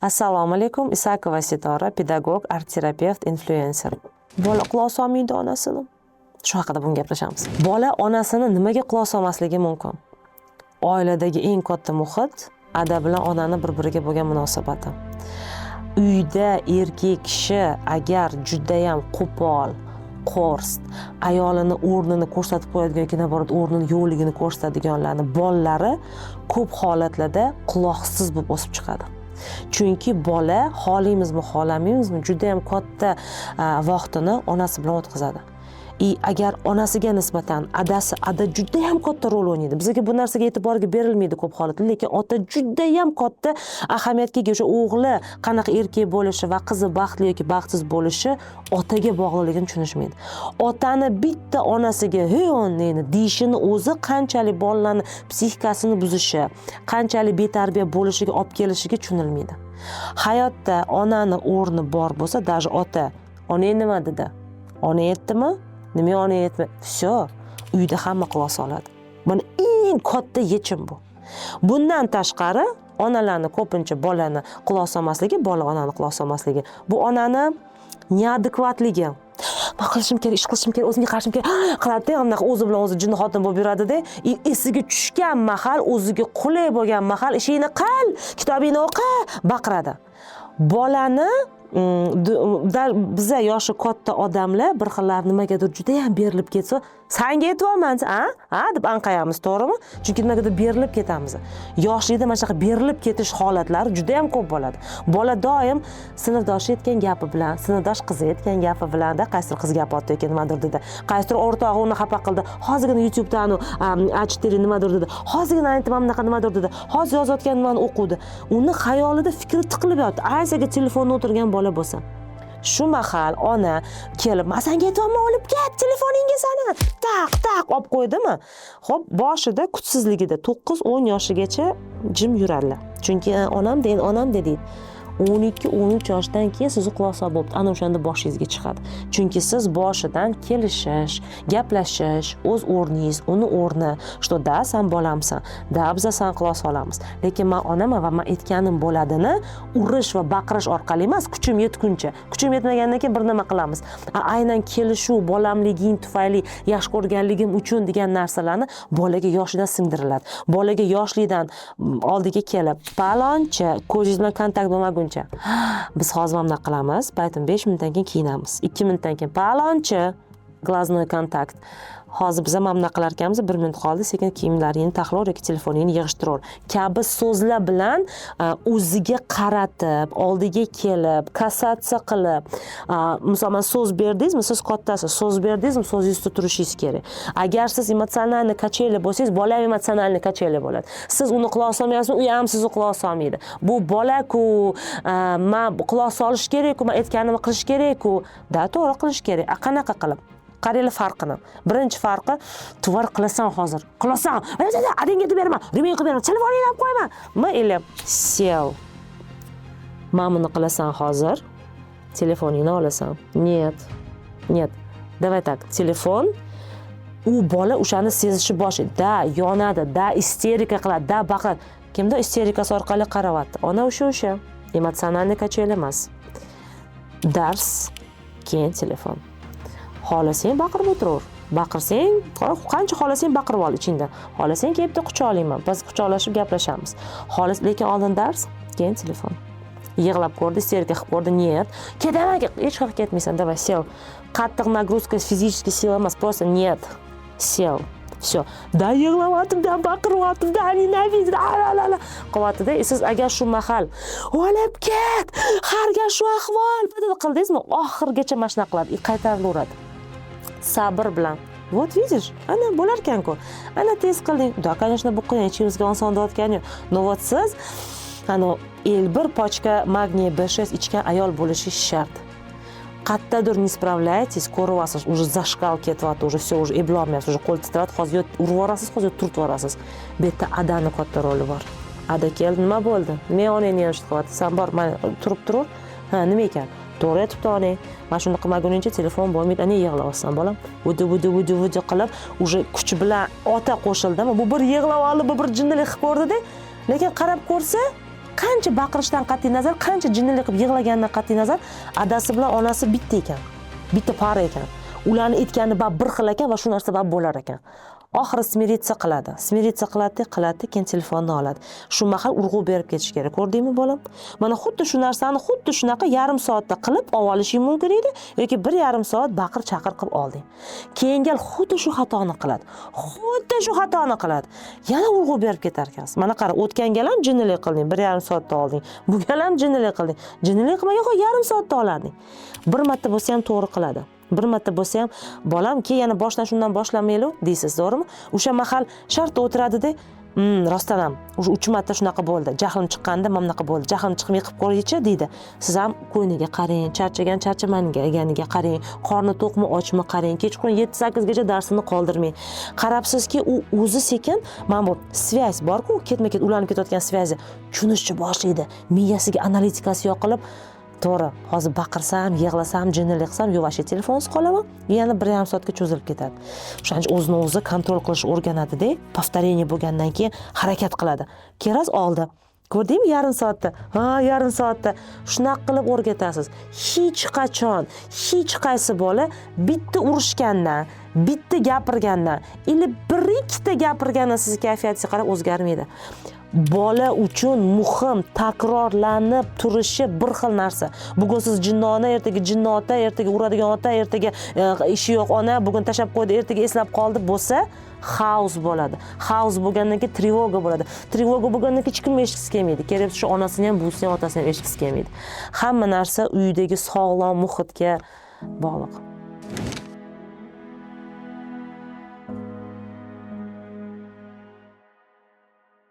Assalomu alaykum, Isakova Sitora, pedagog, art-terapevt, influencer. Bola quloq solmaydi onasini. Shu haqida bugun gaplashamiz. Bola onasini nimaga quloq solmasligi mumkin? Oiladagi eng katta muhit ada bilan onani bir-biriga bo'lgan munosabati. Uyda erkak kishi agar juda ham qo'pol, qo'rs, ayolini o'rnini ko'rsatib qo'yadigan yoki naborat o'rnini yo'qligini ko'rsatadiganlarni bolalari ko'p holatlarda quloqsiz bo'lib o'sib chiqadi. Chunki bola xohlaymizmi, xohlamaymizmi juda ham katta vaqtini onasi bilan o'tkazadi. Agar onasiga nisbatan ada juda ham katta rol o'ynaydi. Bizga bu narsaga e'tiborga berilmaydi ko'p holatda, lekin ota juda ham katta ahamiyatga ega. O'sha o'g'li qanaqa erkak bo'lishi va qizi baxtli yoki baxtsiz bo'lishi otaga bog'liqligini tushunishmaydi. Otani bitta onasiga "Hey onneni" deyishini o'zi qanchalik bolalarning psixikasini buzishi, qanchalik betarbiya bo'lishiga olib kelishiga tushunilmaydi. Hayotda onani o'rni bor bo'lsa, даже ota "Ona nima dedi? Ona aytdimi? Nima ona aytdi?" Всё, uyda hamma quloq soladi. Mana eng katta yechim bu. Bundan tashqari onalarni ko'pincha bolani quloq solmasligi, bola onani quloq solmasligi. Bu onani neadekvatligi. "Men qilishim kerak, ish qilishim kerak, o'zimga qarashim kerak" qiladi-da, anaqa o'zi bilan o'zi jinni xotin bo'lib yuradi-da, esiga tushgan mahal, o'ziga qulay bo'lgan mahal "Ishingni qil, kitobingni o'qi" baqiradi. Bolani biza yoshi katta odamlar bir xillar nimagadir juda ham berilib ketsa, "Senga aytyapman, deb anqayamiz, to'g'rimi? Chunki nimagadir berilib ketamiz. Yoshlikda mana shunaqa berilib ketish holatlari juda ham ko'p bo'ladi. Bola doim sinfdoshi aytgan gapi bilan, sinfdosh qizi aytgan gapi bilan-da, qaysidir qiz gap otdi yoki nimadir dedi. Qaysidir o'rtog'i uni xafa qildi. Hozirgina YouTubedan A4 nimadir dedi. Hozirgina aytdim nimadir dedi. Hozir yozayotgan nimani o'qidi. Uni xayolida fikri tiqilib yotdi. Aysaga telefonda o'tirgan bola bo'lsa. Shu mahal ona kelib, "Men senga aytyapman, olib ket telefoningizani." Taq olib qo'ydimi? Xo'p, boshida kuchsizligida 9-10 yoshigacha jim yuradilar. Chunki onam dedi. 12-13 yoshdan keyin sizni quloq solib bo'pti. Ana o'shanda boshingizga chiqadi. Chunki siz boshidan kelishish, gaplashish, o'z o'rningiz, uni o'rni, что да, sen bolamsan, da biz sen quloq solamiz. Lekin men onaman va men aytganim bo'ladini urish va baqirish orqali emas, kuchim yetguncha. Kuchim yetmagandan keyin bir nima qilamiz. Aynan kelishuv, bolamliging tufayli yaxshi ko'rganligim uchun degan narsalarni bolaga yoshidan singdiriladi. Bolaga yoshlikdan oldiga kelib, "Palonchi, ko'zingiz bilan kontakt bo'lmaguncha biz hozir mana qilamiz, baytim 5 minutdan keyin kiyinamiz. 2 minutdan keyin palonchi, glaznoy kontakt. Hozir biz ham mana qilar ekanmiz, 1 minut qoldi, sekin kiyimlaringni taxlab yoki telefoningni yig'ishtirib" kabi so'zlar bilan o'ziga qaratib, oldiga kelib, kassatsiya qilib, masalan, so'z berdingizmi, siz kattasiz, so'z berdingizmi, so'zingizda turishingiz kerak. Agar siz emotsionalni kacheli bo'lsangiz, bola ham emotsionalni kacheli bo'ladi. Siz uni quloq solmayapsizmi, u ham sizni quloq solmaydi. Bu bola-ku, men quloq solish kerak-ku, men aytganimni qilish kerak-ku, da to'g'ri qilish kerak. Qanaqa qilib? Qaranglar farqini. Birinchi farqi, "Tuvor qilasan hozir. Qilasan. Adingga deb beraman. Reming qilib beraman. Telefoningni olib qo'yma." Men elim sel. "Men buni qilasan hozir. Telefoningni olasan." Нет. Давай так. Telefon u bola o'shani sezishi boshlaydi. Da yonadi, da isterika qiladi, da baqiradi. Kimda isterikasi orqali qaryapti? Ona o'sha emotsionalni kacheli emas. Dars, keyin telefon. Xohlasang baqirib o'tiraver. Baqirsang, qancha xohlasang baqirib ol ichingda. Xohlasang kelibda quchoqlayman. Biz quchoqlashib gaplashamiz. Lekin oldin dars, keyin telefon. Yig'lab ko'rdi, isterika qilib ko'rdi, "Нет. Ketaman, hech qayerga ketmaysan, давай, сел. Qattiq nagruzka, fizический sila emas, просто нет. Сел. Всё. Da yig'layaptim, da baqiryaptim, da nenavidi, qilyapti-da. Siz agar shu mahal "Olib ket, harga shu ahvol" qildingizmi, oxirgacha mana shunaqa qiladi, qaytarilaveradi. Sabr bilan. Вот видишь, ana bo'lar ekan-ku. Ana tez qilding. Da, конечно, bu qiyin, ichimizga oson o'tgani yo'q. No вот siz ana 1 pochka magniy B6 ichgan ayol bo'lishi shart. Qayerdadir не справляетесь, ko'ryapsiz, уже zashkal ketyapti, уже все, уже eplolmayapsiz, уже qo'l titrayapti, hozir urib yorasiz, hozir turtib yorasiz. Bu yerda adani katta roli bor. Ada keldi, "Nima bo'ldi? Men onangni yanchib qilyapti. Sen bor, mana turib tur. Nima ekan? To'g'ri aytibdi onang. Mana shuni qilmaguningcha telefon bo'lmaydi. Ana yig'layapsan bolam." Vudi qilib, уже kuch bilan ota qo'shildimi? Bu bir yig'lab oldi, bu bir jinnilik qilib ko'rdi-da. Lekin qarab ko'rsa, qancha baqirishdan qat'iy nazar, qancha jinnilik qilib yig'laganidan qat'iy nazar, adasi bilan onasi bitta ekan. Bitta para ekan. Ularni aytgani bir xil ekan va shu narsa bo'lar ekan. Oxiri smiritsiya qiladi, keyin telefonni oladi. Shu mahal urg'u berib ketish kerak. Ko'rdingmi bolam? Mana xuddi shu narsani xuddi shunaqa yarim soatda qilib olishing mumkin edi yoki 1,5 soat baqir-chaqir qilib olding. Keyin gal xuddi shu xatoni qiladi. Yana urg'u berib ketar ekansiz. Mana qara, o'tgan gal ham jinnilik qilding, 1,5 soatda olding. Bu gal ham jinnilik qilding. Jinnilik qilmagan qo'y yarim soatda olarding. Bir marta bo'lsa ham to'g'ri qiladi. Bir marta bo'lsa ham bolam keyin yana boshdan shundan boshlamaylik deysiz, to'g'rimi? O'sha mahal shartta o'tiradi-da, rostdan ham 3 marta shunaqa bo'ldi. Jahlim chiqqanda mana bunaqa bo'ldi. Jahlim chiqib yiqib qo'ychi deydi. Siz ham qo'yniga qarang, charchaganiga qarang, qorni to'qmi, ochmi qarang. Kechqurun 7-8 gacha darsini qoldirmang. Qarabsizki, u o'zi sekin mana bu svязь bor-ku, ketma-ket ulanib ketayotgan svязь tushunishni boshlaydi. Miyasiga analitikasi yoqilib, to'g'ri, hozir baqirsam, yig'lasam, jinnilik qilsam, yo'vashi telefonsiz qolaman, yana 1,5 soatga cho'zilib ketadi. O'shaning o'zini o'zi kontrol qilish o'rganadi-da, повторение bo'lgandan keyin harakat qiladi. Keras oldi. Ko'rdingmi, yarim soatda shunaqa qilib o'rgatasiz. Hech qachon, hech qaysi bola bitta urishgandan, bitta gapirgandan, ili 1-2 ta gapirgandan siz kayfiyatingizni qarab o'zgarmaydi. Bola uchun muhim takrorlanib turishi bir xil narsa. Bugun siz jinnona, ertaga jinnota, ertaga uradigan ota, ertaga ishi yo'q ona, bugun tashab qo'ydi, ertaga eslab qoldi bo'lsa, xaos bo'ladi. Xaos bo'lgandan keyin trevoga bo'ladi. Trevoga bo'lgandan keyin hech kim eshitgisi kelmaydi. Kerak shu onasini ham, buvisini ham, otasini ham eshitgisi kelmaydi. Hamma narsa uydagi sog'lom muhitga bog'liq.